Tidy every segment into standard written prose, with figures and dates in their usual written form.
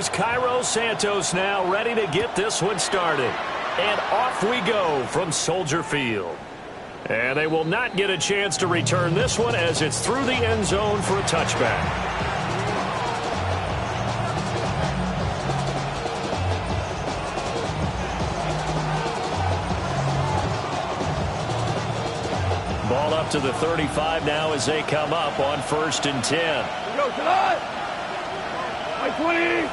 here's Cairo Santos now ready to get this one started. And off we go from Soldier Field. And they will not get a chance to return this one as it's through the end zone for a touchback. Ball up to the 35 now as they come up on 1st and 10. Here we go, tonight. By 20.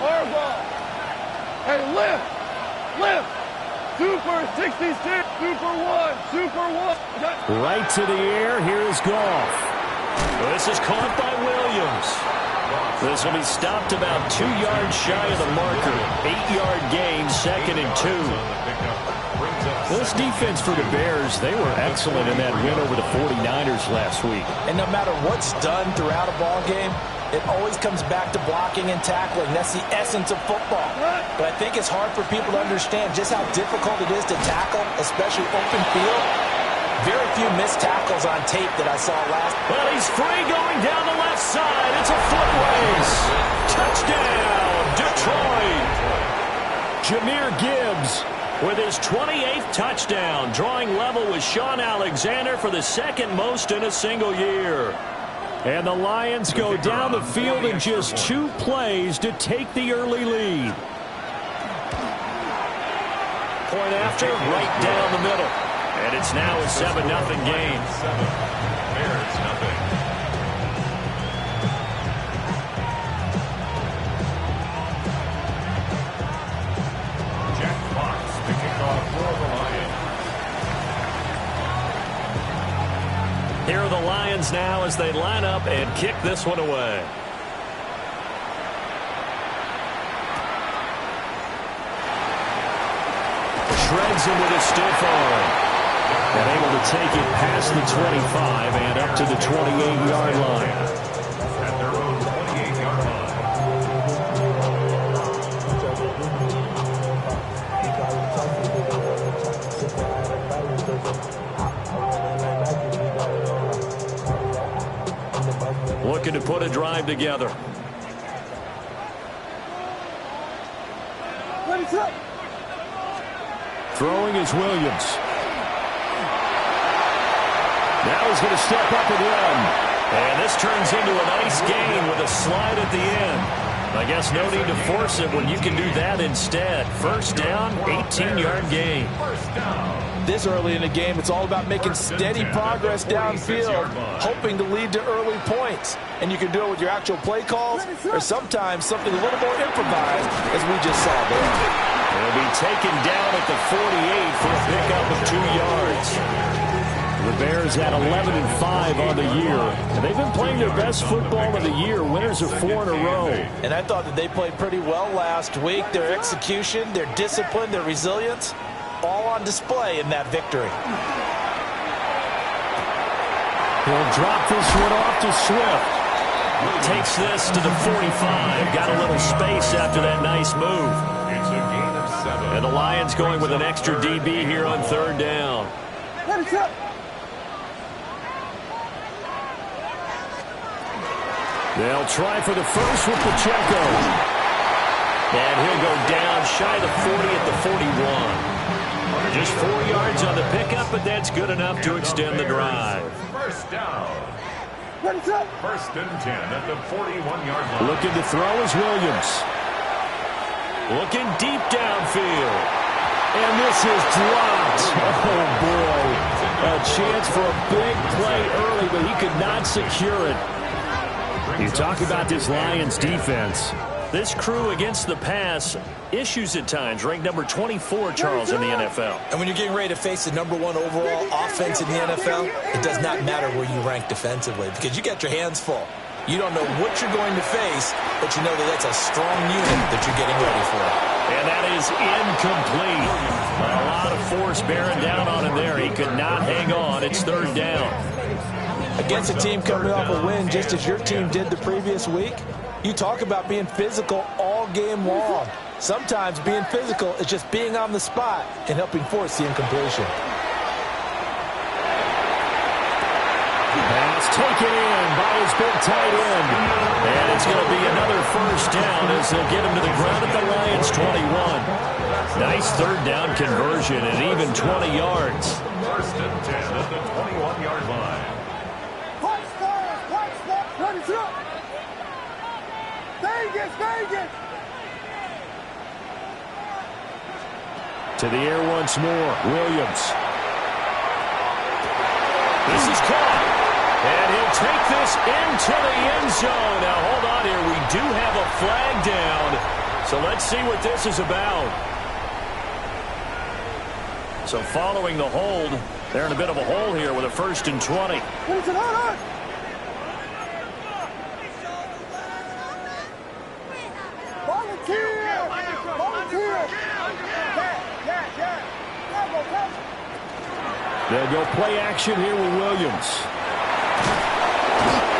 Fire ball. Hey, lift. Lift. Super 66. Super 1. Super 1. Right to the air. Here is Goff. This is caught by Williams. This will be stopped about 2 yards shy of the marker. 8-yard gain, 2nd and 2. This defense for the Bears, they were excellent in that win over the 49ers last week. And no matter what's done throughout a ball game, it always comes back to blocking and tackling. That's the essence of football. But I think it's hard for people to understand just how difficult it is to tackle, especially open field. Very few missed tackles on tape that I saw last. Well, he's free going down the left side. It's a foot race. Touchdown, Detroit. Jahmyr Gibbs with his 28th touchdown, drawing level with Sean Alexander for the 2nd most in a single year. And the Lions go down the field in just 2 plays to take the early lead. Point after, right down the middle. And it's now a 7-0 game. Bears nothing. Here are the Lions now as they line up and kick this one away. Shreds him with a stiff arm. And able to take it past the 25 and up to the 28-yard line. At their own 28-yard line. Looking to put a drive together. Throwing is Williams. Now he's going to step up and run. And this turns into a nice gain with a slide at the end. I guess no need to force it when you can do that instead. First down, 18-yard gain. This early in the game, it's all about making steady progress downfield, hoping to lead to early points. And you can do it with your actual play calls or sometimes something a little more improvised, as we just saw there. He'll be taken down at the 48 for a pickup of 2 yards. The Bears had 11-5 on the year, and they've been playing their best football of the year. Winners of 4 in a row. And I thought that they played pretty well last week. Their execution, their discipline, their resilience, all on display in that victory. He'll drop this one off to Swift. Takes this to the 45. Got a little space after that nice move. It's a gain of 7. And the Lions going with an extra DB here on 3rd down. They'll try for the first with Pacheco. And he'll go down shy of the 40 at the 41. Just 4 yards on the pickup, but that's good enough to extend the drive. First down. First and 10 at the 41-yard line. Looking to throw is Williams. Looking deep downfield. And this is dropped. Oh, boy. A chance for a big play early, but he could not secure it. You talk about this Lions defense. This crew against the pass, issues at times, ranked number 24, Charles, in the NFL. And when you're getting ready to face the #1 overall offense in the NFL, it does not matter where you rank defensively because you got your hands full. You don't know what you're going to face, but you know that that's a strong unit that you're getting ready for. And that is incomplete. A lot of force bearing down on him there. He could not hang on. It's 3rd down. Against a team coming off a win just as your team did the previous week, you talk about being physical all game long. Sometimes being physical is just being on the spot and helping force the incompletion. Pass taken in by his big tight end. And it's going to be another first down as they'll get him to the ground at the Lions' 21. Nice third down conversion and even 20 yards. First and 10 at the 21-yard line. Vegas! To the air once more, Williams. This is caught. And he'll take this into the end zone. Now, hold on here. We do have a flag down. So let's see what this is about. So following the hold, they're in a bit of a hole here with a first and 20. They'll go play action here with Williams.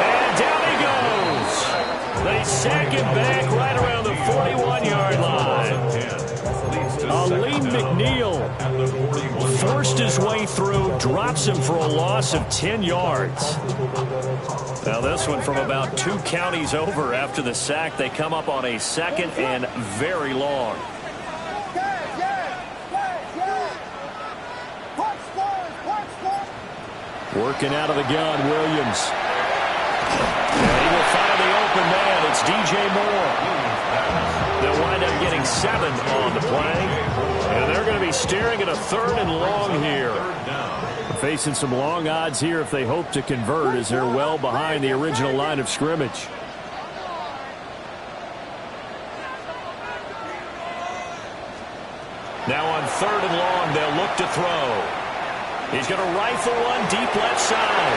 And down he goes. They sack him back right around the 41-yard line. Aleem McNeil forced his way through, drops him for a loss of 10 yards. Now this one from about 2 counties over after the sack. They come up on a second and very long. Working out of the gun, Williams. And he will find the open man. It's DJ Moore. They'll wind up getting 7 on the play. And they're going to be staring at a third and long here. Facing some long odds here if they hope to convert as they're well behind the original line of scrimmage. Now on third and long, they'll look to throw. He's going to rifle one deep left side.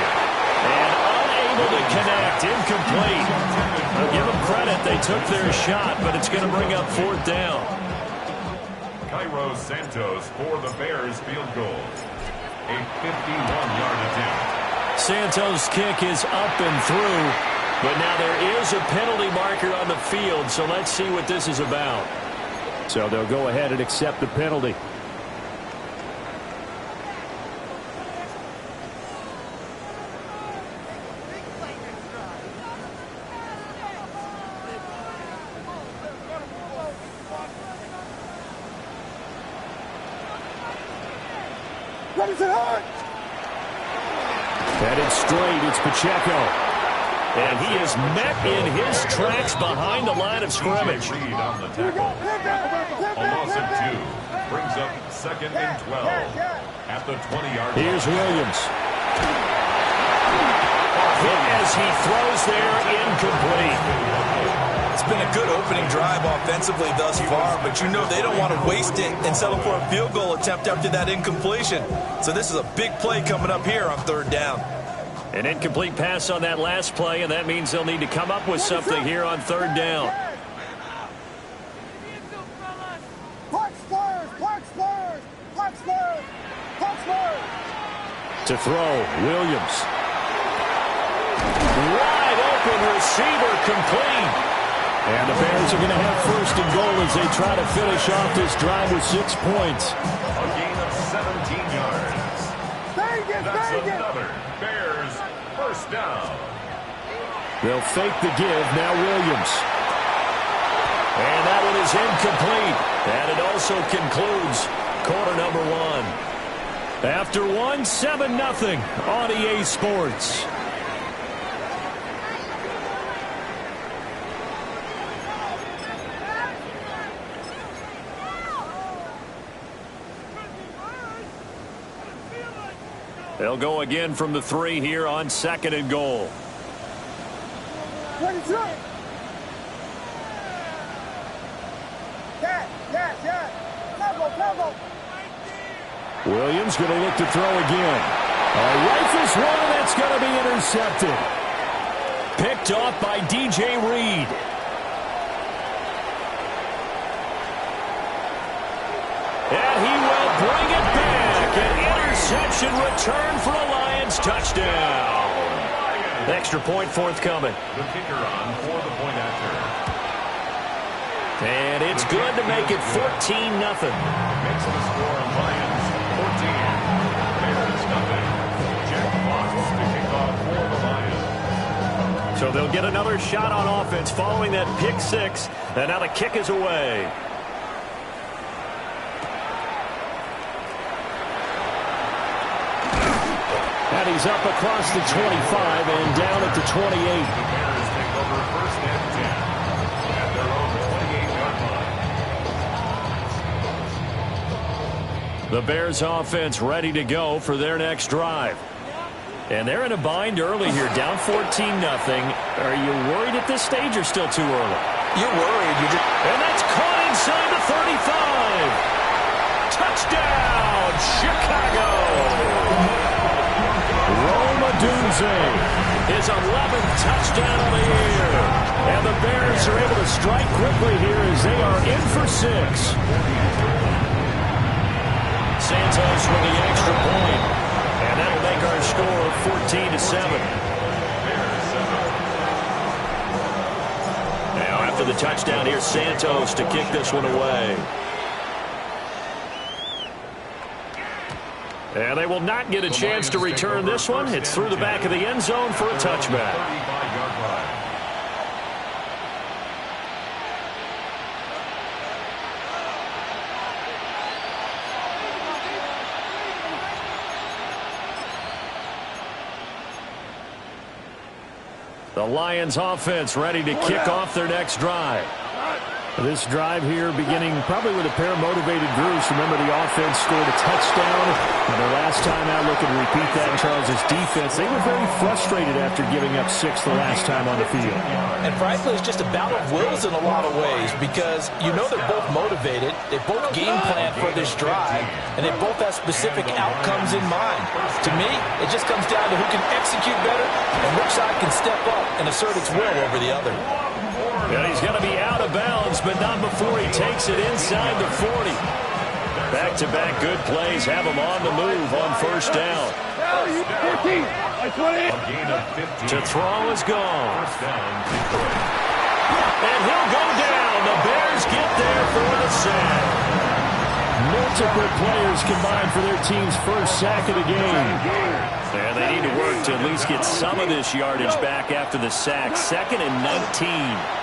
And unable to connect. Incomplete. I'll give them credit. They took their shot, but it's going to bring up fourth down. Cairo Santos for the Bears field goal. A 51-yard attempt. Santos' kick is up and through, but now there is a penalty marker on the field, so let's see what this is about. So they'll go ahead and accept the penalty. Headed straight, it's Pacheco. And he is met in his tracks behind the line of scrimmage. Reed on the tackle. A loss of 2. Brings up second and 12 at the 20-yard line. Here's Williams. Hit as he throws there, incomplete. It's been a good opening drive offensively thus far, but you know they don't want to waste it and settle for a field goal attempt after that incompletion. So this is a big play coming up here on third down. An incomplete pass on that last play, and that means they'll need to come up with something here on third down. To throw, Williams. Wide open receiver, complete. And the Bears are going to have first and goal as they try to finish off this drive with 6 points. A gain of 17 yards. That's another Bears first down. They'll fake the give, now Williams. And that one is incomplete. And it also concludes quarter number 1. After 1, 7-0 on EA Sports. They'll go again from the 3 here on second and goal. Williams going to look to throw again. Rifles one, and that's going to be intercepted. Picked off by DJ Reed. And he will bring it back. An interception return for a Lions touchdown. Extra point forthcoming. The kicker on for the point after. And it's good to make it 14-0. Makes the score Lions 14. Bears nothing. Jack Fox to kick off for the Lions. So they'll get another shot on offense following that pick six. And now the kick is away. And he's up across the 25 and down at the 28. The Bears take over first and 10 at their own 28-yard line. The Bears offense ready to go for their next drive. And they're in a bind early here, down 14-0. Are you worried at this stage or still too early? You're worried. And that's caught inside the 35. Touchdown, Chicago. Rome Odunze, his 11th touchdown of the year. And the Bears are able to strike quickly here as they are in for 6. Santos with the extra point. And that'll make our score 14-7. Now after the touchdown, here's Santos to kick this one away. And they will not get a chance to return this one. It's through the back of the end zone for a touchback. The Lions offense ready to kick off their next drive. This drive here beginning probably with a pair of motivated groups. Remember, the offense scored a touchdown. And the last time out, looking to repeat that in Charles' defense. They were very frustrated after giving up 6 the last time on the field. And frankly, it's just a battle of wills in a lot of ways because you know they're both motivated. They both game plan for this drive, and they both have specific outcomes in mind. To me, it just comes down to who can execute better and which side can step up and assert its will over the other. And he's going to be out of bounds, but not before he takes it inside the 40. Back-to-back good plays have him on the move on first down. 15. To throw is gone. And he'll go down. The Bears get there for the sack. Multiple players combined for their team's first sack of the game. And they need to work to at least get some of this yardage back after the sack. 2nd and 19.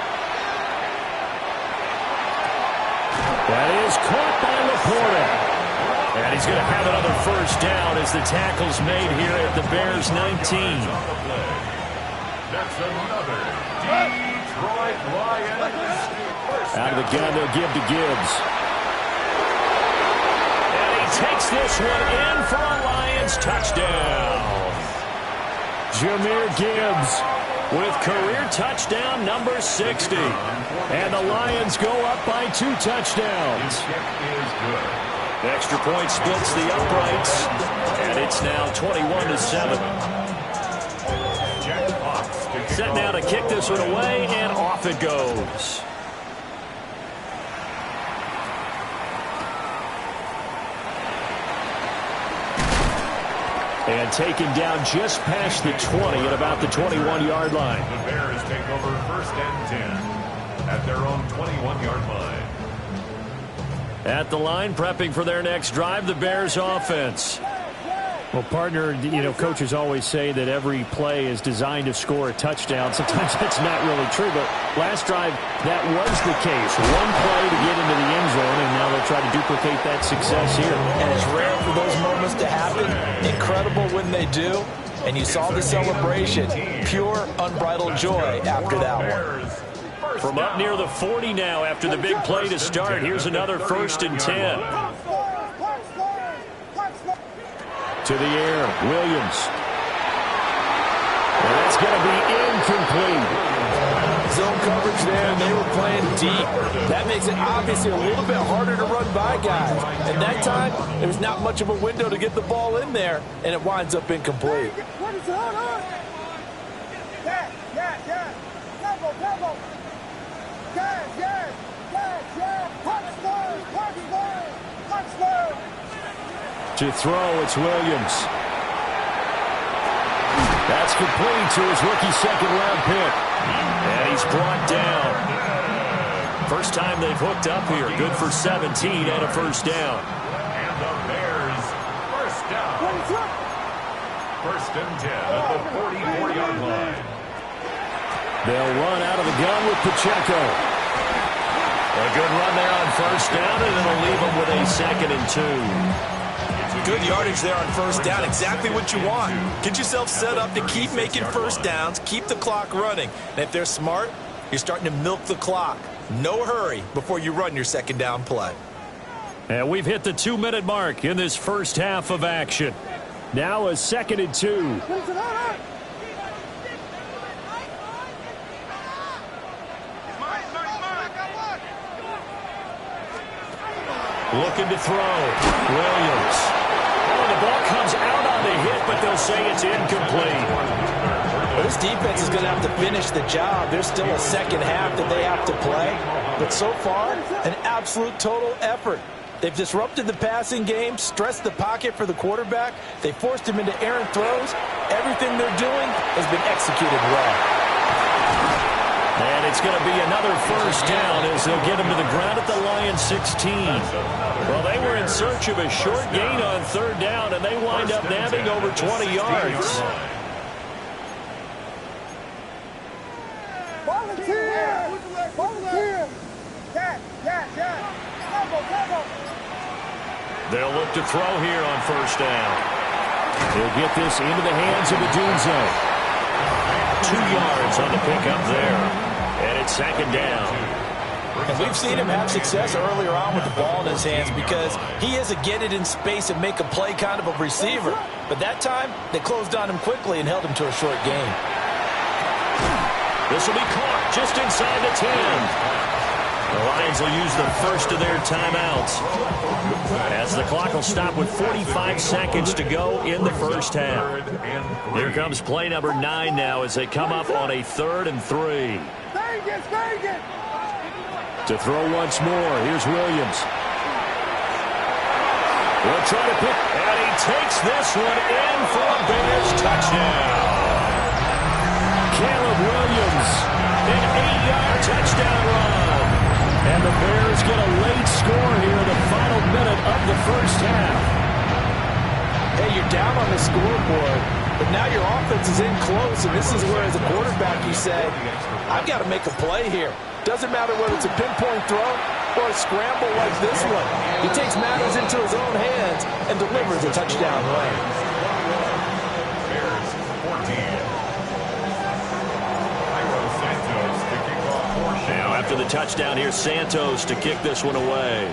That is caught by Laporta. And he's going to have another first down as the tackle's made here at the Bears' 19. That's another Detroit Lions. Out of the gun, they'll give to Gibbs. And he takes this one in for a Lions touchdown. Jahmyr Gibbs with career touchdown number 60. And the Lions go up by 2 touchdowns. Extra point splits the uprights. And it's now 21-7. Set now to kick this one away, and off it goes. And taken down just past the 20 at about the 21-yard line. The Bears take over first and 10 at their own 21-yard line. At the line, prepping for their next drive, the Bears offense. Well, partner, coaches always say that every play is designed to score a touchdown. Sometimes that's not really true, but last drive, that was the case. One play to get into the end zone, and now they'll try to duplicate that success here. And it's rare for those moments to happen. Incredible when they do. And you saw the celebration. Pure, unbridled joy after that one. From up near the 40 now after the big play to start. Here's another 1st and 10. To the air, Williams. And that's going to be incomplete. Zone coverage there, and they were playing deep. That makes it obviously a little bit harder to run by guys. And that time, there was not much of a window to get the ball in there, and it winds up incomplete. What is going on? Yeah. Tempo. Touchdown. To throw, it's Williams. That's complete to his rookie second-round pick. And he's brought down. First time they've hooked up here. Good for 17 and a first down. And the Bears, first down. First and 10 at the 44-yard line. They'll run out of the gun with Pacheco. A good run there on first down, and it'll leave them with a 2nd and 2. Good yardage there on first down. Exactly what you want. Get yourself set up to keep making first downs, keep the clock running. And if they're smart, you're starting to milk the clock. No hurry before you run your 2nd down play. And we've hit the 2-minute mark in this first half of action. Now a 2nd and 2. Looking to throw. Williams. Oh, the ball comes out on the hit, but they'll say it's incomplete. Well, this defense is going to have to finish the job. There's still a second half that they have to play. But so far, an absolute total effort. They've disrupted the passing game, stressed the pocket for the quarterback. They forced him into errant throws. Everything they're doing has been executed well. And it's going to be another first down as they'll get him to the ground at the Lions 16. Well, they were in search of a short gain on 3rd down, and they wind up nabbing over 20 yards. Volunteer! Volunteer! They'll look to throw here on first down. He'll get this into the hands of Adunze. 2 yards on the pickup there. And it's 2nd down. And we've seen him have success earlier on with the ball in his hands because he is a get it in space and make a play kind of a receiver. But that time, they closed on him quickly and held him to a short gain. This will be caught just inside the 10. The Lions will use the first of their timeouts as the clock will stop with 45 seconds to go in the first half. Here comes play number 9 now as they come up on a 3rd and 3. To throw once more, here's Williams. We'll try to pick, and he takes this one in for a Bears touchdown. Caleb Williams, an 8-yard touchdown run. And the Bears get a late score here in the final minute of the first half. Hey, you're down on the scoreboard, but now your offense is in close, and this is where, as a quarterback, you say, I've got to make a play here. Doesn't matter whether it's a pinpoint throw or a scramble like this one. He takes matters into his own hands and delivers a touchdown run. Bears 14. Now after the touchdown, here's Santos to kick this one away.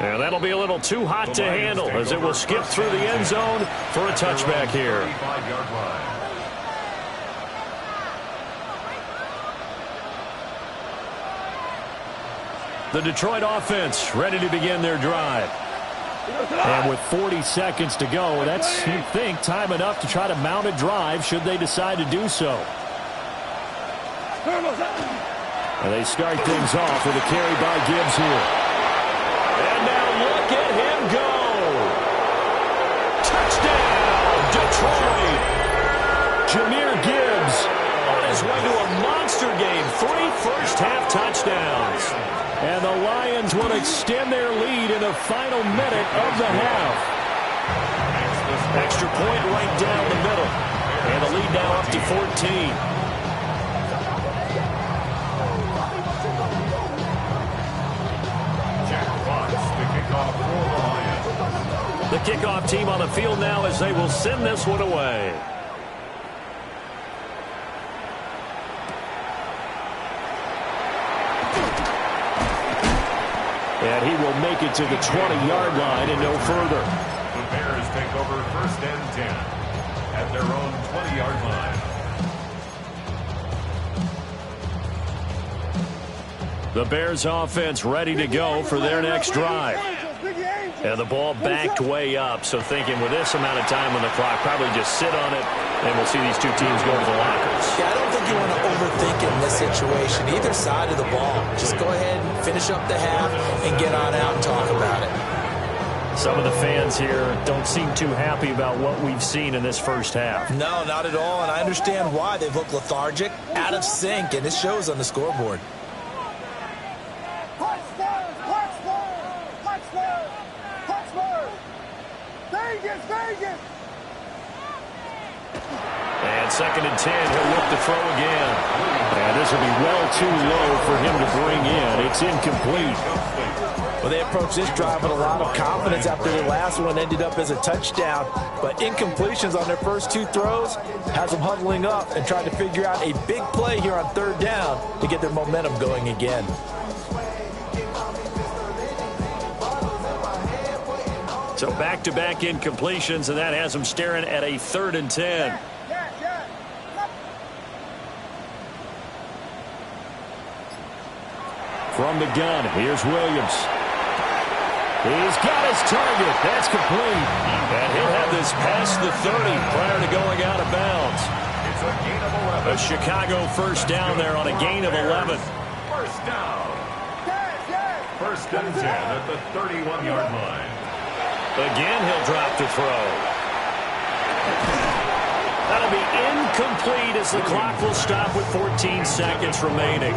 And that'll be a little too hot to handle as it will skip through the end zone for a touchback here. The Detroit offense ready to begin their drive. And with 40 seconds to go, that's, you'd think, time enough to try to mount a drive should they decide to do so. And they start things off with a carry by Gibbs here. And now look at him go. Touchdown, Detroit. Jahmyr Gibbs on his way to a monster game. 3 first-half touchdowns. And the Lions will extend their lead in the final minute of the half. Extra point right down the middle. And the lead now up to 14. The kickoff team on the field now as they will send this one away. And he will make it to the 20-yard line and no further. The Bears take over 1st and 10 at their own 20-yard line. The Bears offense ready to go for their next drive. And the ball backed way up, so thinking with this amount of time on the clock, probably just sit on it, and we'll see these two teams go to the lockers. Yeah, I don't think you want to overthink it in this situation, either side of the ball. Just go ahead and finish up the half and get on out and talk about it. Some of the fans here don't seem too happy about what we've seen in this first half. No, not at all, and I understand why. They've looked lethargic, out of sync, and it shows on the scoreboard. Vegas! 2nd and 10. He'll look to throw again. And this will be well too low for him to bring in. It's incomplete. Well, they approached this drive with a lot of confidence after the last one ended up as a touchdown. But incompletions on their first 2 throws has them huddling up and trying to figure out a big play here on 3rd down to get their momentum going again. So back-to-back incompletions, and that has them staring at a 3rd and 10. From the gun, here's Williams. He's got his target. That's complete. And he'll have this past the 30 prior to going out of bounds. It's a gain of 11. A Chicago first down there on a gain of 11. First down. 1st and 10 at the 31-yard line. Again, he'll drop to throw. That'll be incomplete as the clock will stop with 14 seconds remaining.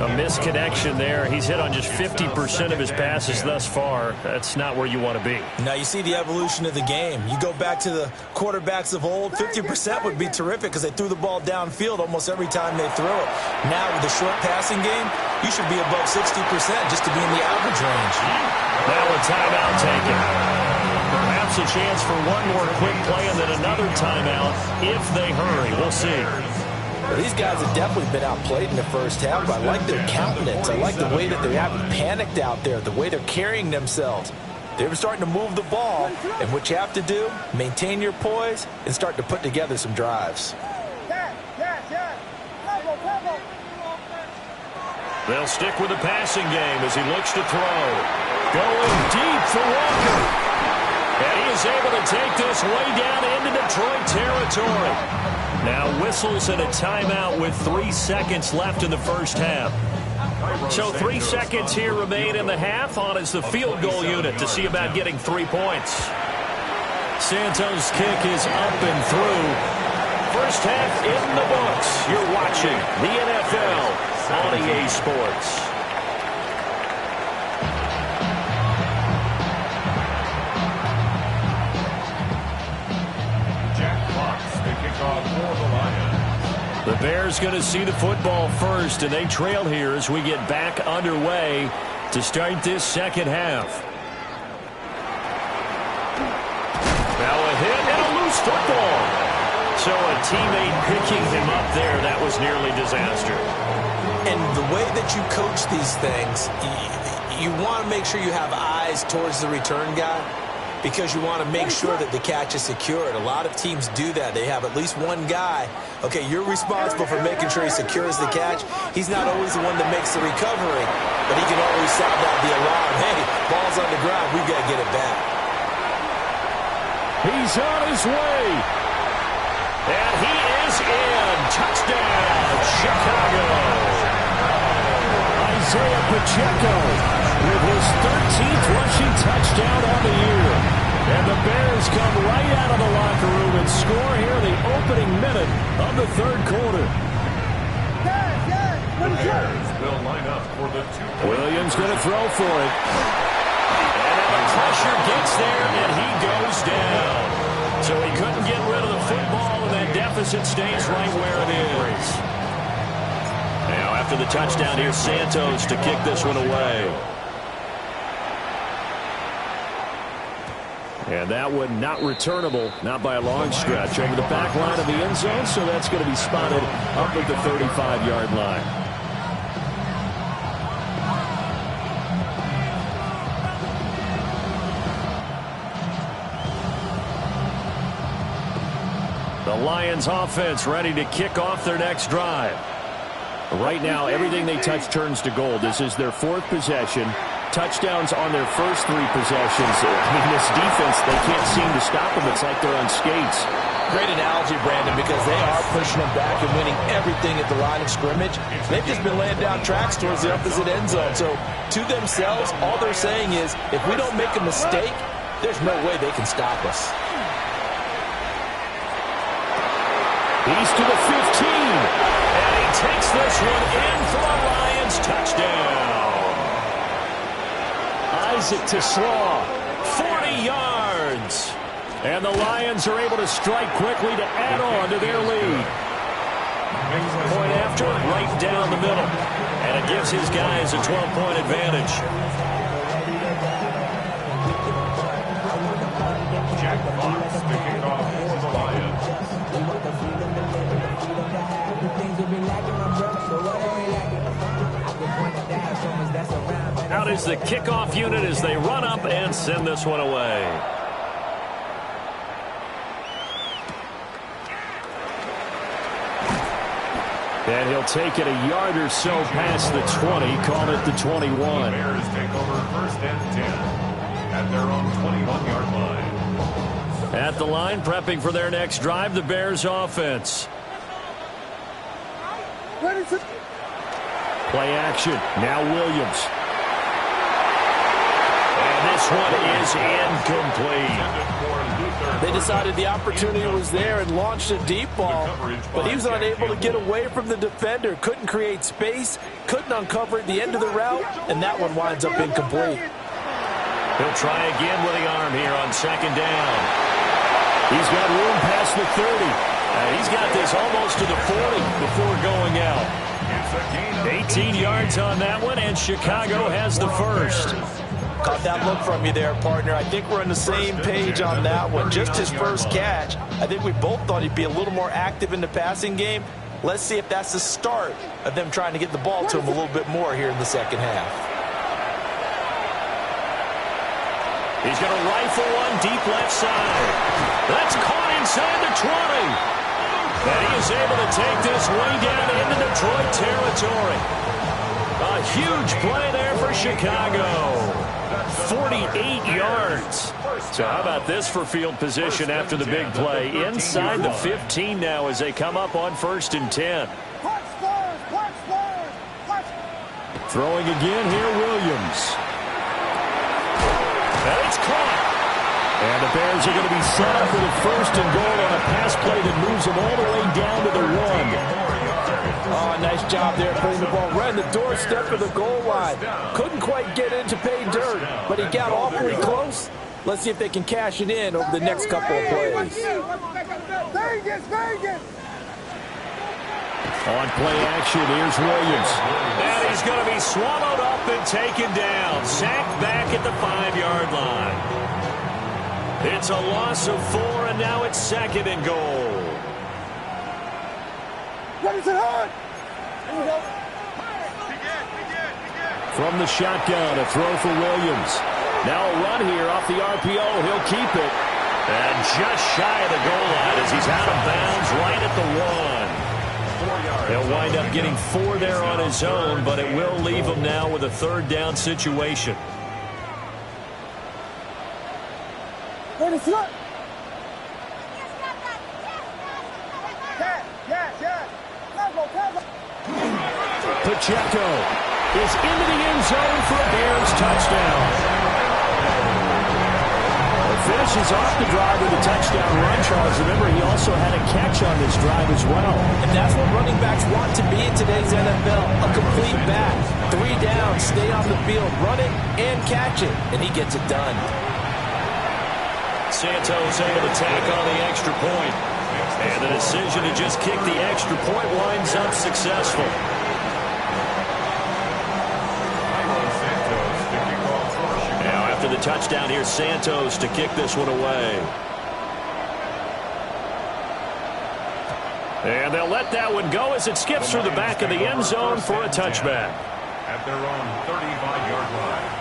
A misconnection there. He's hit on just 50% of his passes thus far. That's not where you want to be. Now you see the evolution of the game. You go back to the quarterbacks of old, 50% would be terrific because they threw the ball downfield almost every time they throw it. Now with the short passing game, you should be above 60% just to be in the average range. Now a timeout taken. Perhaps a chance for one more quick play and then another timeout if they hurry. We'll see. Well, these guys have definitely been outplayed in the first half. I like their countenance. I like the way that they haven't panicked out there, the way they're carrying themselves. They're starting to move the ball, and what you have to do, maintain your poise and start to put together some drives. They'll stick with the passing game as he looks to throw. Going deep for Walker. And he is able to take this way down into Detroit territory. Now whistles and a timeout with 3 seconds left in the first half. So 3 seconds here remain in the half. On is the field goal unit to see about getting 3 points. Santos' kick is up and through. First half in the books. You're watching the NFL on EA Sports. The Bears going to see the football first, and they trail here as we get back underway to start this second half. Now a hit and a loose football. So a teammate picking him up there, that was nearly disaster. And the way that you coach these things, you want to make sure you have eyes towards the return guy, because you want to make sure that the catch is secured. A lot of teams do that. They have at least one guy. Okay, you're responsible for making sure he secures the catch. He's not always the one that makes the recovery, but he can always sound out the alarm. Hey, ball's on the ground. We've got to get it back. He's on his way. And he is in. Touchdown, Chicago. Isaiah Pacheco with his 13th rushing touchdown on the year. And the Bears come right out of the locker room and score here in the opening minute of the 3rd quarter. The Bears will line up for the 2-point. Williams going to throw for it. And then the pressure gets there, and he goes down. So he couldn't get rid of the football, and that deficit stays right where it is. Now after the touchdown, here's Santos to kick this one away. And that one not returnable, not by a long stretch, over the back line of the end zone, so that's going to be spotted up at the 35-yard line. The Lions offense ready to kick off their next drive. Right now, everything they touch turns to gold. This is their 4th possession. Touchdowns on their first 3 possessions. I mean, this defense, they can't seem to stop them. It's like they're on skates. Great analogy, Brandon, because they are pushing them back and winning everything at the line of scrimmage. They've just been laying down tracks towards the opposite end zone. So to themselves, all they're saying is, if we don't make a mistake, there's no way they can stop us. He's to the 15. And he takes this one in for a Lions touchdown. Isaac to Slaw, 40 yards. And the Lions are able to strike quickly to add on to their lead. Point after, right down the middle. And it gives his guys a 12-point advantage. Jack Fox, the kickoff for the Lions. Out is the kickoff unit as they run up and send this one away. And he'll take it a yard or so past the 20, call it the 21. The Bears take over 1st and 10 at their own 21-yard line. At the line, prepping for their next drive, the Bears offense. Play action. Now Williams. And this one is incomplete. They decided the opportunity was there and launched a deep ball, but he was unable to get away from the defender. Couldn't create space, couldn't uncover at the end of the route, and that one winds up incomplete. He'll try again with the arm here on 2nd down. He's got room past the 30. He's got this almost to the 40 before going out. 18 yards on that one, and Chicago has the first. Caught that look from you there, partner. I think we're on the same page on that one. Just his first catch. I think we both thought he'd be a little more active in the passing game. Let's see if that's the start of them trying to get the ball to him a little bit more here in the second half. He's going to rifle one deep left side. That's caught inside the 20. And he is able to take this way down into Detroit territory. A huge play there for Chicago. 48 yards. So how about this for field position after the big play? Inside the 15 now as they come up on 1st and 10. Throwing again here, Williams. And it's caught. And the Bears are going to be set up with a 1st and goal on a pass play that moves them all the way down to the 1. Oh, nice job there putting the ball right in the doorstep of the goal line. Couldn't quite get in to pay dirt, but he got awfully close. Let's see if they can cash it in over the next couple of plays. On play action, here's Williams. And he's going to be swallowed up and taken down. Sacked back at the 5-yard line. It's a loss of 4, and now it's 2nd and goal. From the shotgun, a throw for Williams. Now a run here off the RPO. He'll keep it. And just shy of the goal line as he's out of bounds right at the 1. He'll wind up getting 4 there on his own, but it will leave him now with a 3rd down situation. Pacheco is into the end zone for a Bears touchdown. Finishes off the drive with a touchdown run, Charles. Remember, he also had a catch on this drive as well. And that's what running backs want to be in today's NFL, a complete back. 3 down, stay on the field, run it, and catch it, and he gets it done. Santos able to tack on the extra point. And the decision to just kick the extra point winds up successful. Now after the touchdown, here's Santos to kick this one away. And they'll let that one go as it skips through the back of the end zone for a touchback. At their own 35-yard line.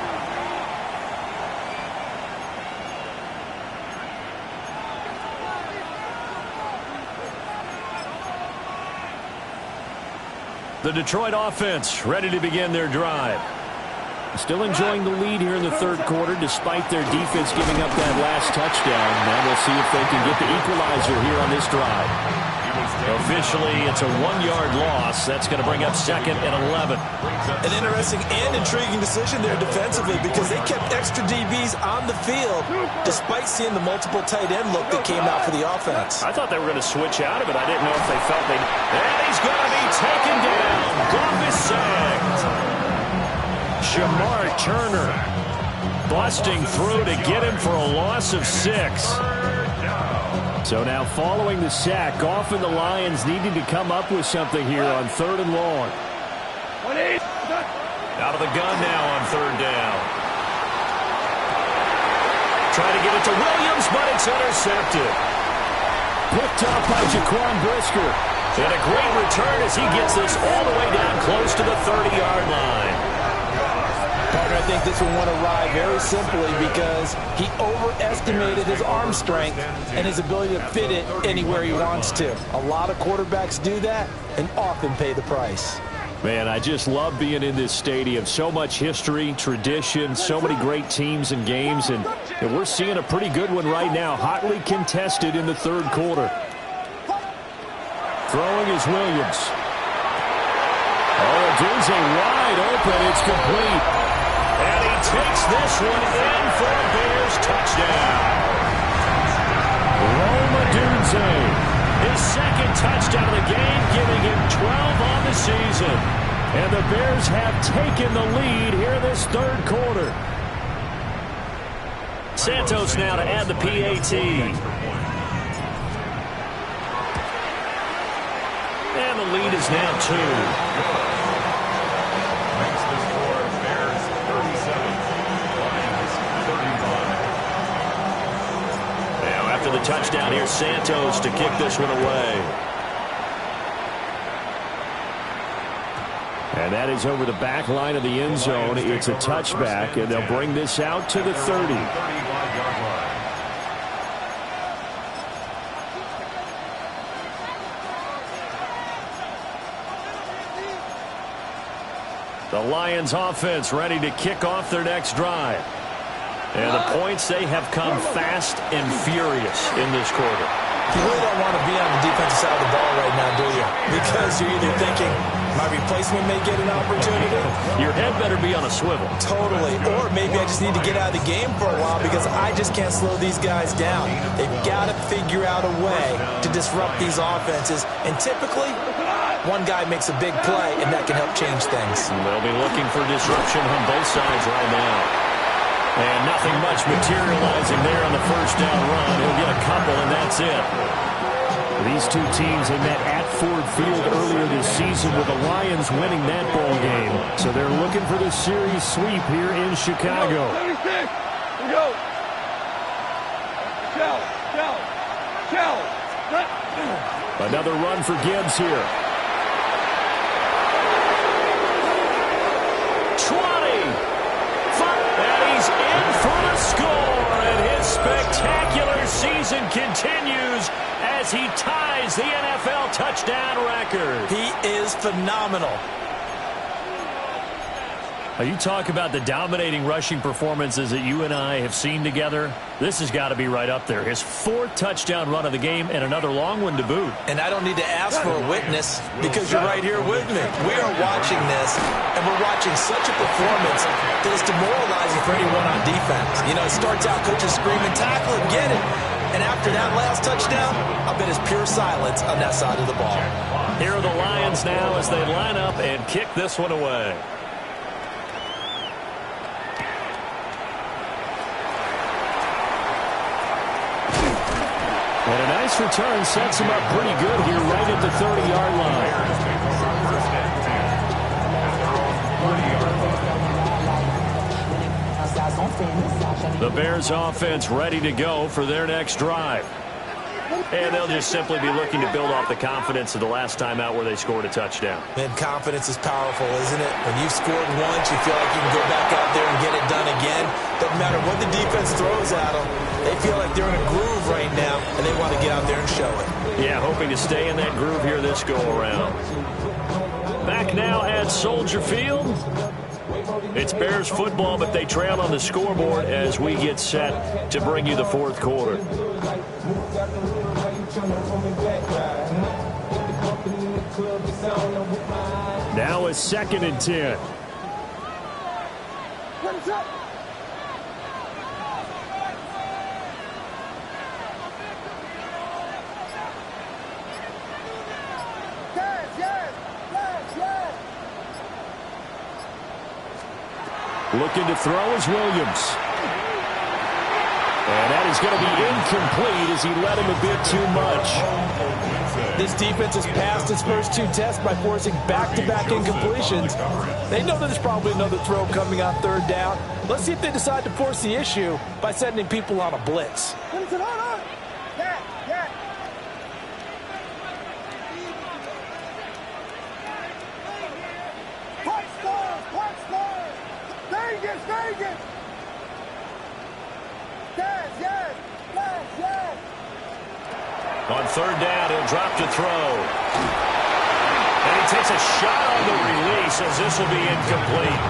The Detroit offense ready to begin their drive. Still enjoying the lead here in the 3rd quarter despite their defense giving up that last touchdown. Now we'll see if they can get the equalizer here on this drive. Officially, it's a 1-yard loss. That's going to bring up 2nd and 11. An interesting and intriguing decision there defensively because they kept extra DBs on the field despite seeing the multiple tight end look that came out for the offense. I thought they were going to switch out of it. I didn't know if they felt they'd... And he's going to be taken down. Goff is sacked. Shamar Turner busting through to get him for a loss of 6. So now following the sack, often the Lions needing to come up with something here on 3rd and long. Out of the gun now on 3rd down. Trying to get it to Williams, but it's intercepted. Picked up by Jaquan Brisker. And a great return as he gets this all the way down close to the 30-yard line. Partner, I think this one went awry very simply because he overestimated his arm strength and his ability to fit it anywhere he wants to. A lot of quarterbacks do that and often pay the price. Man, I just love being in this stadium. So much history, tradition, so many great teams and games, and we're seeing a pretty good one right now. Hotly contested in the 3rd quarter. Throwing is Williams. Oh, Dunze wide open. It's complete. And he takes this one in for a Bears touchdown. Roma Dunze. His 2nd touchdown of the game, giving him 12 on the season. And the Bears have taken the lead here this 3rd quarter. Santos now to add the PAT. And the lead is now 2. Makes the score Bears 37, Lions 35. Now after the touchdown, here's Santos to kick this one away. And that is over the back line of the end zone. It's a touchback, and they'll bring this out to the 30. The Lions offense ready to kick off their next drive. And the points, they have come fast and furious in this quarter. You really don't want to be on the defensive side of the ball right now, do you? Because you're either thinking, my replacement may get an opportunity. Your head better be on a swivel. Totally. Or maybe I just need to get out of the game for a while because I just can't slow these guys down. They've got to figure out a way to disrupt these offenses. And typically, one guy makes a big play, and that can help change things. They'll be looking for disruption on both sides right now. And nothing much materializing there on the 1st down run. He'll get a couple, and that's it. These two teams, they met at Ford Field earlier this season with the Lions winning that ball game. So they're looking for the series sweep here in Chicago. Here we go. Another run for Gibbs here. 20. And he's in for the score. And his spectacular season continues as he ties the NFL touchdown record. He is phenomenal. You talk about the dominating rushing performances that you and I have seen together. This has got to be right up there. His 4th touchdown run of the game and another long one to boot. And I don't need to ask for a witness because you're right here with me. We are watching this, and we're watching such a performance that is demoralizing for anyone on defense. You know, it starts out coaches screaming, tackle him, get it. And after that last touchdown, I bet it's pure silence on that side of the ball. Here are the Lions now as they line up and kick this one away. And a nice return sets him up pretty good here right at the 30-yard line. The Bears offense ready to go for their next drive. And they'll just simply be looking to build off the confidence of the last time out where they scored a touchdown. Man, confidence is powerful, isn't it? When you've scored once, you feel like you can go back out there and get it done again. Doesn't matter what the defense throws at them. They feel like they're in a groove right now, and they want to get out there and show it. Yeah, hoping to stay in that groove here this go-around. Back now at Soldier Field. It's Bears football, but they trail on the scoreboard as we get set to bring you the 4th quarter. Now a 2nd and 10. Looking to throw is Williams. And that is going to be incomplete as he let him a bit too much. This defense has passed its first 2 tests by forcing back-to-back incompletions. They know there's probably another throw coming on 3rd down. Let's see if they decide to force the issue by sending people on a blitz. On 3rd down, he'll drop to throw. And he takes a shot on the release as this will be incomplete.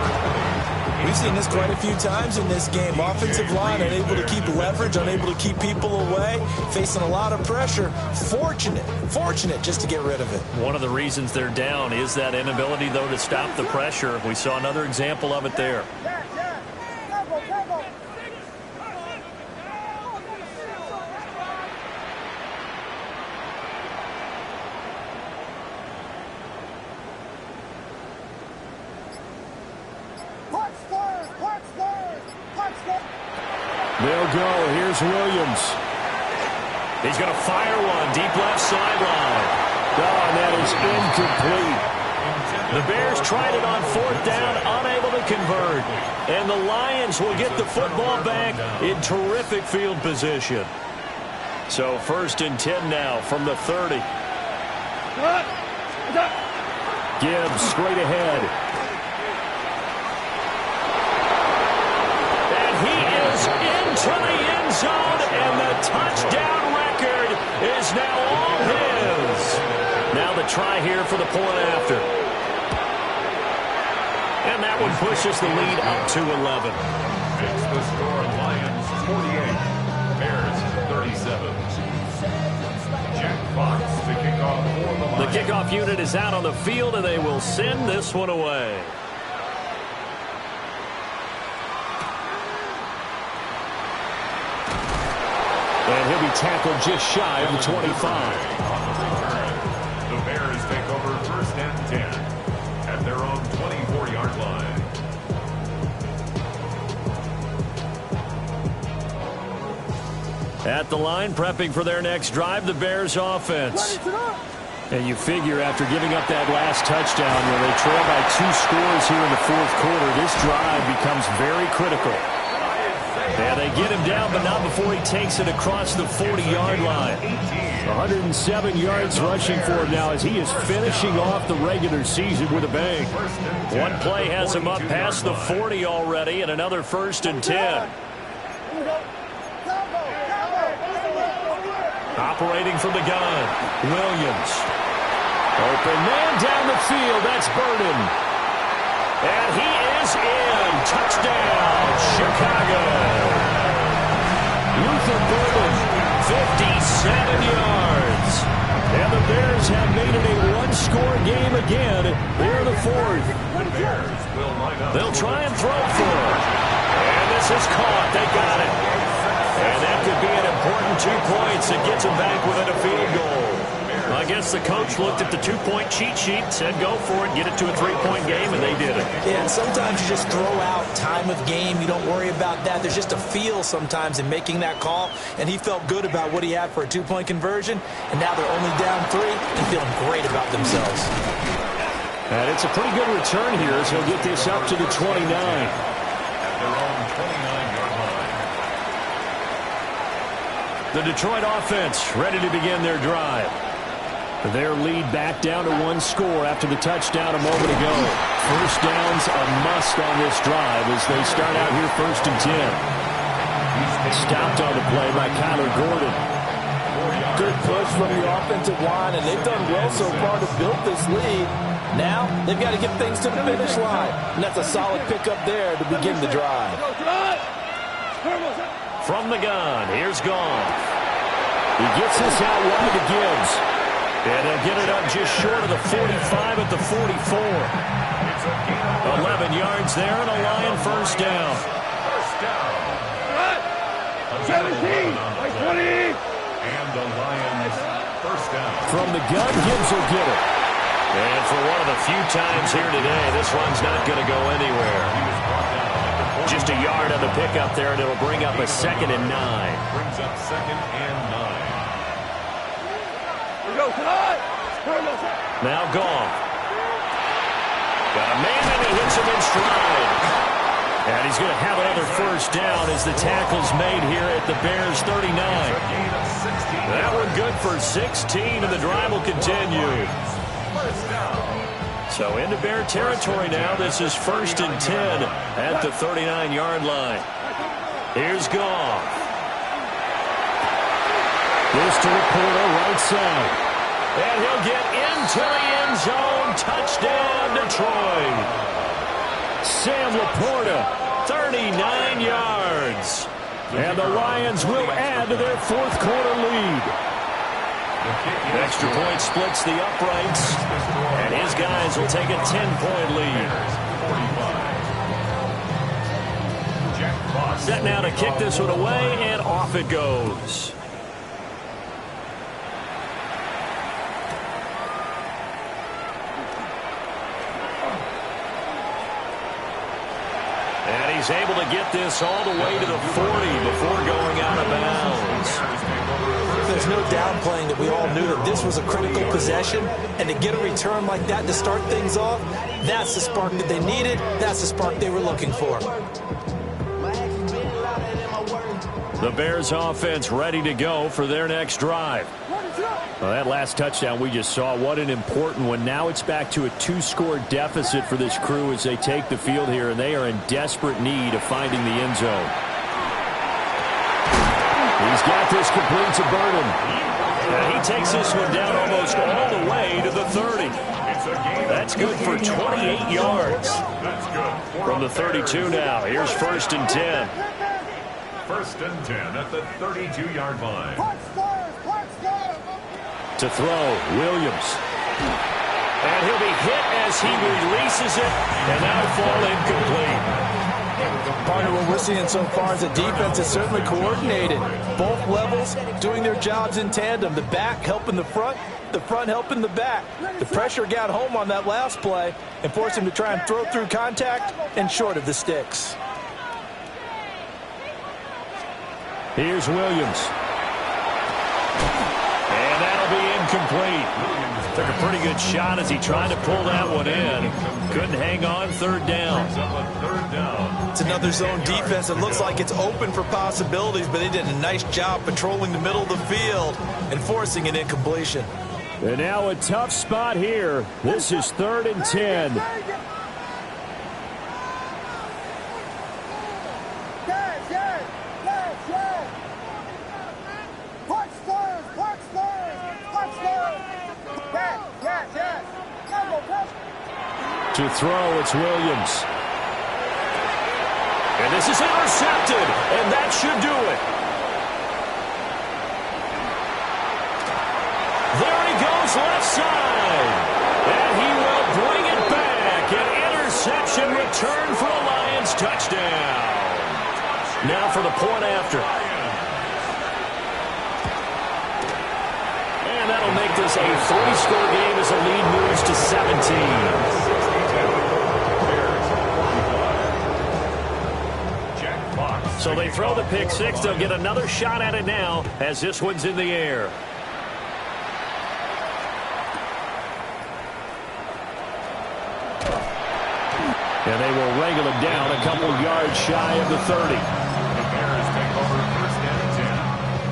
We've seen this quite a few times in this game. Offensive line unable to keep leverage, unable to keep people away, facing a lot of pressure. Fortunate just to get rid of it. One of the reasons they're down is that inability, though, to stop the pressure. We saw another example of it there. They'll go. Here's Williams. He's going to fire one deep left sideline. Oh, and that is incomplete. The Bears tried it on 4th down, unable to convert. And the Lions will get the football back in terrific field position. So 1st and 10 now from the 30. Gibbs straight ahead. To the end zone, and the touchdown record is now all his. Now the try here for the point after. And that one pushes the lead up to 11. It's the score, Lions 48, Bears 37. Jack Fox to kick off for the Lions. The kickoff unit is out on the field, and they will send this one away. And he'll be tackled just shy of the 25. The Bears take over 1st and 10 at their own 24-yard line. At the line, prepping for their next drive, the Bears offense. And you figure after giving up that last touchdown, where they trail by 2 scores here in the 4th quarter, this drive becomes very critical. Yeah, they get him down, but not before he takes it across the 40-yard line. 107 yards rushing for him now as he is finishing off the regular season with a bang. One play has him up past the 40 already, and another 1st and 10. Operating from the gun, Williams. Open man down the field, that's Burden. And he is in. Touchdown, Chicago. Luther Burden, 57 yards. And the Bears have made it a 1-score game again here in the 4th. They'll try and throw for it. And this is caught. They got it. And that could be an important 2 points that gets them back within a field goal. I guess the coach looked at the 2-point cheat sheet, said go for it, get it to a 3-point game, and they did it. Yeah, and sometimes you just throw out time of game. You don't worry about that. There's just a feel sometimes in making that call, and he felt good about what he had for a 2-point conversion, and now they're only down 3 and feeling great about themselves. And it's a pretty good return here as he'll get this up to the 29. At their own 29-yard line. The Detroit offense ready to begin their drive. Their lead back down to 1 score after the touchdown a moment ago. 1st down's a must on this drive as they start out here 1st and 10. Stopped on the play by Alston-Gordon. Good push from the offensive line, and they've done well so far to build this lead. Now, they've got to get things to the finish line, and that's a solid pickup there to begin the drive. From the gun, here's Goff. He gets this out wide to Gibbs. And he'll get it up just short of the 45 at the 44. 11 yards there and a Lion 1st down. 17, 20. And the Lions 1st down. From the gun, Gibbs will get it. And for one of the few times here today, this one's not going to go anywhere. He was brought down Just a yard on the pickup there, and it'll bring up a 2nd and 9. Brings up 2nd and 9. Here we go, tonight. Now Goff. Got a man, and he hits him in stride. And he's going to have another first down as the tackle's made here at the Bears 39. That one good for 16, and the drive will continue. First down. So into Bear territory now. This is 1st and 10 at the 39-yard line. Here's Goff. This to the corner, right side. And he'll get into the end zone. Touchdown, Detroit. Sam Laporta, 39 yards. and the Lions will add to their fourth quarter lead. Extra point splits the uprights, and his guys will take a 10-point lead. Set now to kick this one away, and off it goes. And he's able to get this all the way to the 40 before going out of bounds. There's no downplaying that we all knew that this was a critical possession, and to get a return like that to start things off, that's the spark that they needed. That's the spark they were looking for. The Bears offense ready to go for their next drive. Well, that last touchdown we just saw, what an important one. Now it's back to a 2-score deficit for this crew as they take the field here, and they are in desperate need of finding the end zone. He's got this complete to Burton. And he takes this one down almost all the way to the 30. That's good for 28 yards. From the 32 now. Here's 1st and 10. 1st and 10 at the 32-yard line. To throw, Williams. And he'll be hit as he releases it, and that'll fall incomplete. Partner, what we're seeing so far is the defense is certainly coordinated. Both levels doing their jobs in tandem. The back helping the front helping the back. The pressure got home on that last play and forced him to try and throw through contact and short of the sticks. Here's Williams. And that'll be incomplete. Took a pretty good shot as he tried to pull that one in. Couldn't hang on, 3rd down. It's another zone defense. It looks like it's open for possibilities, but they did a nice job patrolling the middle of the field and forcing an incompletion. And now a tough spot here. This is 3rd and 10. To throw, it's Williams. And this is intercepted, and that should do it. There he goes, left side. And he will bring it back. An interception return for a Lions touchdown. Now for the point after. And that'll make this a 3-score game as the lead moves to 17. So they throw the pick six. They'll get another shot at it now as this one's in the air. And they will wrangle him down a couple yards shy of the 30. The Bears take over 1st and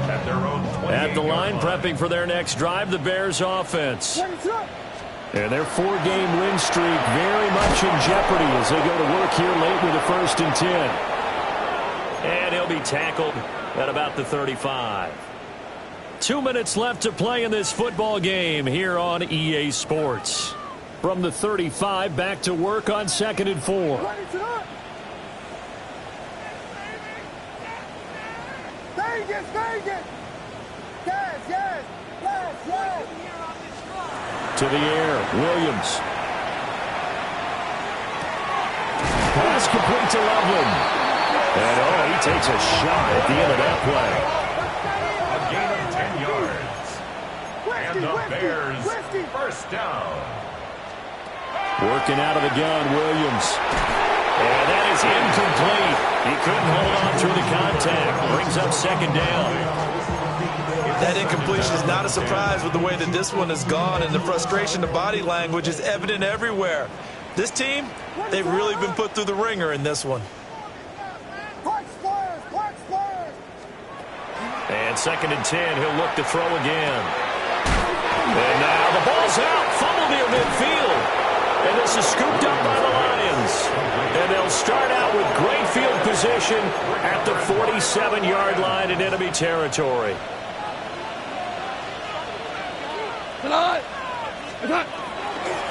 10 at their own 28. At the line, prepping for their next drive, the Bears offense. And their 4-game win streak very much in jeopardy as they go to work here late with the 1st and 10. And he'll be tackled at about the 35. 2 minutes left to play in this football game here on EA Sports. From the 35, back to work on 2nd and 4. To the air, Williams. Pass complete to Loveland. And, he takes a shot at the end of that play. A gain of 10 yards. And the Bears 1st down. Working out of the gun, Williams. And that is incomplete. He couldn't hold on through the contact. Brings up second down. That incompletion is not a surprise with the way that this one has gone, and the frustration, the body language is evident everywhere. This team, they've really been put through the ringer in this one. And 2nd and 10, he'll look to throw again. And now the ball's out, fumbled near midfield. And this is scooped up by the Lions. And they'll start out with great field position at the 47-yard line in enemy territory.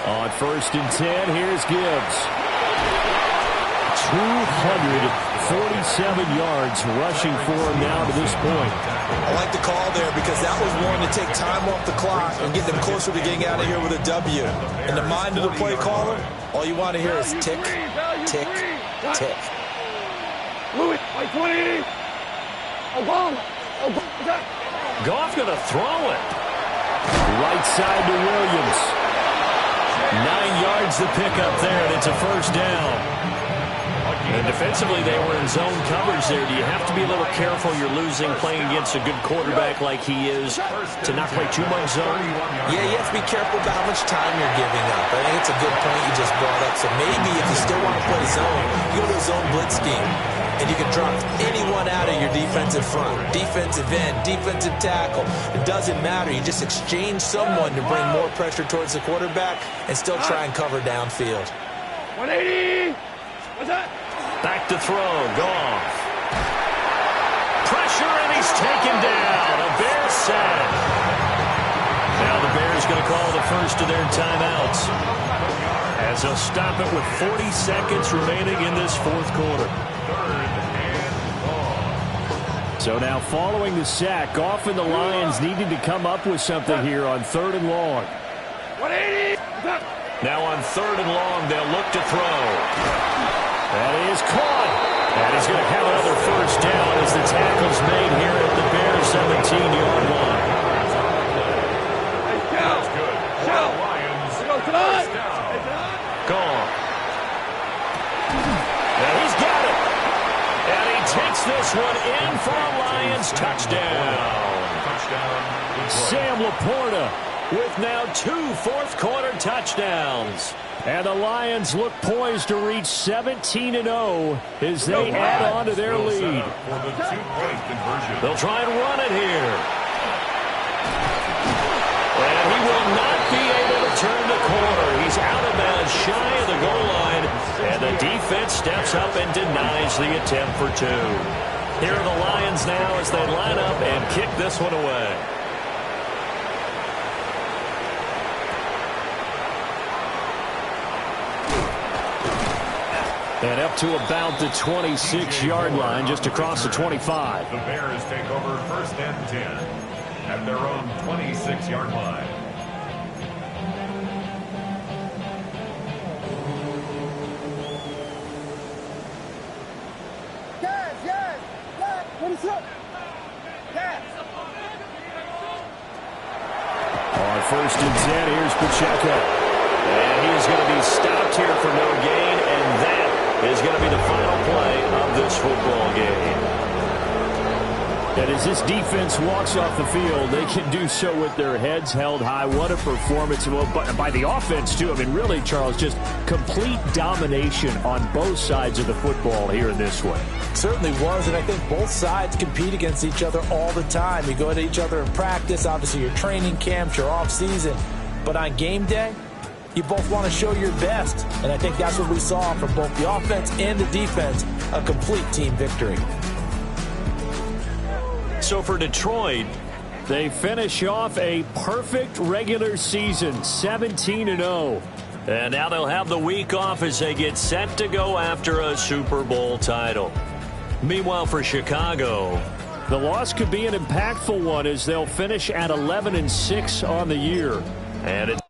On 1st and 10, here's Gibbs. 247 yards rushing for him now to this point. I like the call there because that was one to take time off the clock and get them closer to getting out of here with a W. In the mind of the play caller, all you want to hear is tick, tick, tick. Louis, by 20. Obama. Goff going to throw it. Right side to Williams. 9 yards to pick up there, and it's a first down. And defensively, they were in zone coverage there. Do you have to be a little careful? You're losing playing against a good quarterback like he is to not play too much zone? Yeah, you have to be careful about how much time you're giving up. I think it's a good point you just brought up. So maybe if you still want to play zone, you go to a zone blitz scheme, and you can drop anyone out of your defensive front, defensive end, defensive tackle. It doesn't matter. You just exchange someone to bring more pressure towards the quarterback and still try and cover downfield. 180. What's that? Back to throw. Goff. Pressure, and he's taken down. A Bears sack. Now the Bears going to call the first of their timeouts, as they'll stop it with 40 seconds remaining in this fourth quarter. So now following the sack, Goff and the Lions needed to come up with something here on 3rd and long. 180. Now on 3rd and long, they'll look to throw. That is caught. And he's going to have another first down as the tackle's made here at the Bears 17-yard line. That's good. Lions. Gone. Now he's got it. And he takes this one in for a Lions touchdown. Sam Laporta with now 2 fourth-quarter touchdowns. And the Lions look poised to reach 17-0 as they add on to their lead. They'll try and run it here. And he will not be able to turn the corner. He's out of bounds shy of the goal line. And the defense steps up and denies the attempt for 2. Here are the Lions now as they line up and kick this one away. And up to about the 26-yard line, just across the 25. The Bears take over 1st and 10 at their own 26-yard line. Yes. What is up? Yes. On 1st and 10, here's Pacheco. And he's going to be stopped here for no gain, and that is going to be the final play of this football game. And as this defense walks off the field, they can do so with their heads held high. What a performance by the offense, too. I mean, really, Charles, just complete domination on both sides of the football here in this one. Certainly was, and I think both sides compete against each other all the time. You go to each other in practice, obviously your training camps, your off-season. But on game day, you both want to show your best, and I think that's what we saw from both the offense and the defense, a complete team victory. So for Detroit, they finish off a perfect regular season, 17-0. And now they'll have the week off as they get set to go after a Super Bowl title. Meanwhile, for Chicago, the loss could be an impactful one as they'll finish at 11-6 on the year. And it's